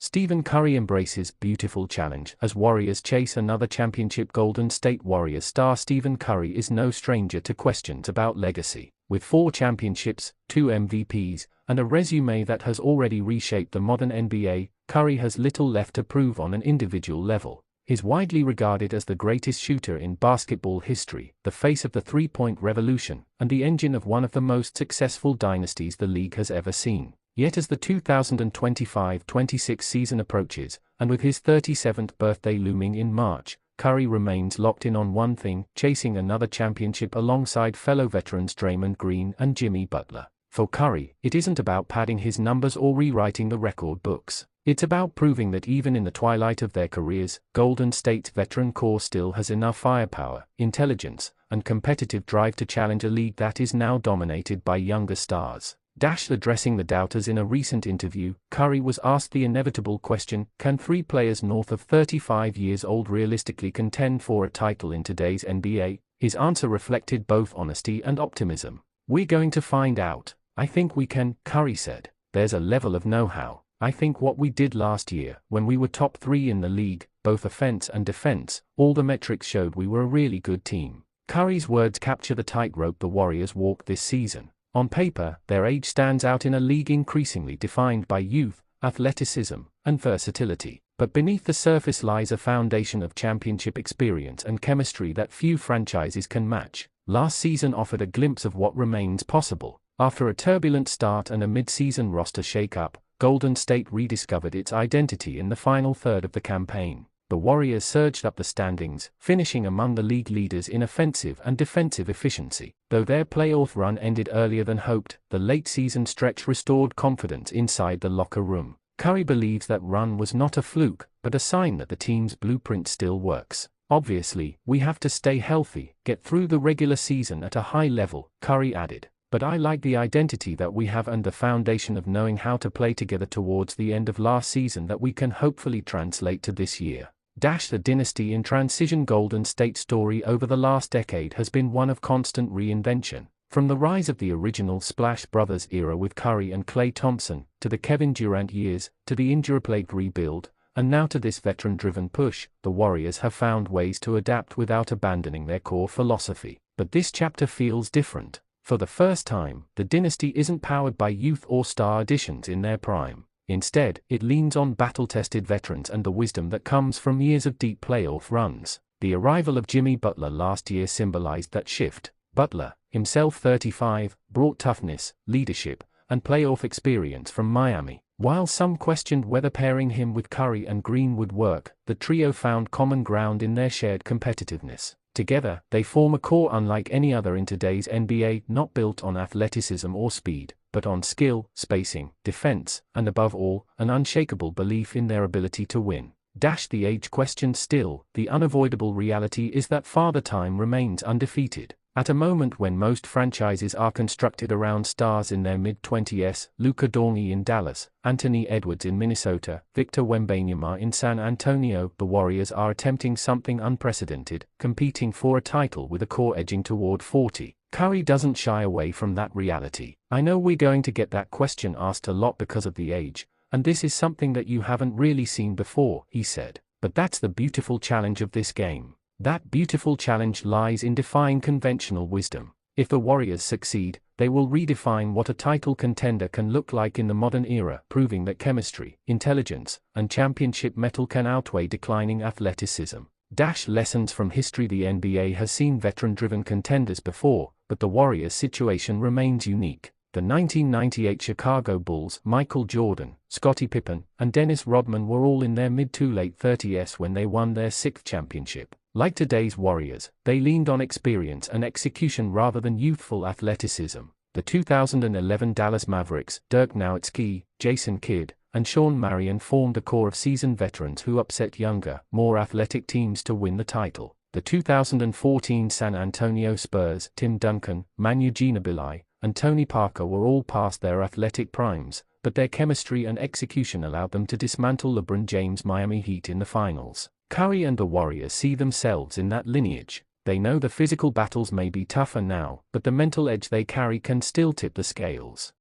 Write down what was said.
Stephen Curry embraces beautiful challenge as Warriors chase another championship. Golden State Warriors star Stephen Curry is no stranger to questions about legacy. With 4 championships, 2 MVPs, and a resume that has already reshaped the modern NBA, Curry has little left to prove on an individual level. He's widely regarded as the greatest shooter in basketball history, the face of the three-point revolution, and the engine of one of the most successful dynasties the league has ever seen. Yet as the 2025-26 season approaches, and with his 37th birthday looming in March, Curry remains locked in on one thing: chasing another championship alongside fellow veterans Draymond Green and Jimmy Butler. For Curry, it isn't about padding his numbers or rewriting the record books. It's about proving that even in the twilight of their careers, Golden State's veteran core still has enough firepower, intelligence, and competitive drive to challenge a league that is now dominated by younger stars. Addressing the doubters in a recent interview, Curry was asked the inevitable question: can 3 players north of 35 years old realistically contend for a title in today's NBA? His answer reflected both honesty and optimism. "We're going to find out. I think we can," Curry said. "There's a level of know-how. I think what we did last year, when we were top 3 in the league, both offense and defense, all the metrics showed we were a really good team." Curry's words capture the tightrope the Warriors walk this season. On paper, their age stands out in a league increasingly defined by youth, athleticism, and versatility. But beneath the surface lies a foundation of championship experience and chemistry that few franchises can match. Last season offered a glimpse of what remains possible. After a turbulent start and a mid-season roster shake-up, Golden State rediscovered its identity in the final third of the campaign. The Warriors surged up the standings, finishing among the league leaders in offensive and defensive efficiency. Though their playoff run ended earlier than hoped, the late-season stretch restored confidence inside the locker room. Curry believes that run was not a fluke, but a sign that the team's blueprint still works. "Obviously, we have to stay healthy, get through the regular season at a high level," Curry added. "But I like the identity that we have and the foundation of knowing how to play together towards the end of last season that we can hopefully translate to this year." The dynasty in transition. Golden State story over the last decade has been one of constant reinvention. From the rise of the original Splash Brothers era with Curry and Klay Thompson, to the Kevin Durant years, to the injury-plagued rebuild, and now to this veteran-driven push, the Warriors have found ways to adapt without abandoning their core philosophy. But this chapter feels different. For the first time, the dynasty isn't powered by youth or star additions in their prime. Instead, it leans on battle-tested veterans and the wisdom that comes from years of deep playoff runs. The arrival of Jimmy Butler last year symbolized that shift. Butler, himself 35, brought toughness, leadership, and playoff experience from Miami. While some questioned whether pairing him with Curry and Green would work, the trio found common ground in their shared competitiveness. Together, they form a core unlike any other in today's NBA, not built on athleticism or speed, but on skill, spacing, defense, and above all, an unshakable belief in their ability to win. The age question still, the unavoidable reality is that Father Time remains undefeated. At a moment when most franchises are constructed around stars in their mid-20s, Luka Doncic in Dallas, Anthony Edwards in Minnesota, Victor Wembanyama in San Antonio, the Warriors are attempting something unprecedented, competing for a title with a core edging toward 40. Curry doesn't shy away from that reality. "I know we're going to get that question asked a lot because of the age, and this is something that you haven't really seen before," he said. "But that's the beautiful challenge of this game. That beautiful challenge lies in defying conventional wisdom. If the Warriors succeed, they will redefine what a title contender can look like in the modern era, proving that chemistry, intelligence, and championship mettle can outweigh declining athleticism." Lessons from history. The NBA has seen veteran-driven contenders before, but the Warriors' situation remains unique. The 1998 Chicago Bulls, Michael Jordan, Scottie Pippen, and Dennis Rodman were all in their mid to late 30s when they won their 6th championship. Like today's Warriors, they leaned on experience and execution rather than youthful athleticism. The 2011 Dallas Mavericks, Dirk Nowitzki, Jason Kidd, and Sean Marion formed a core of seasoned veterans who upset younger, more athletic teams to win the title. The 2014 San Antonio Spurs, Tim Duncan, Manu Ginobili, and Tony Parker were all past their athletic primes, but their chemistry and execution allowed them to dismantle LeBron James' Miami Heat in the finals. Curry and the Warriors see themselves in that lineage. They know the physical battles may be tougher now, but the mental edge they carry can still tip the scales.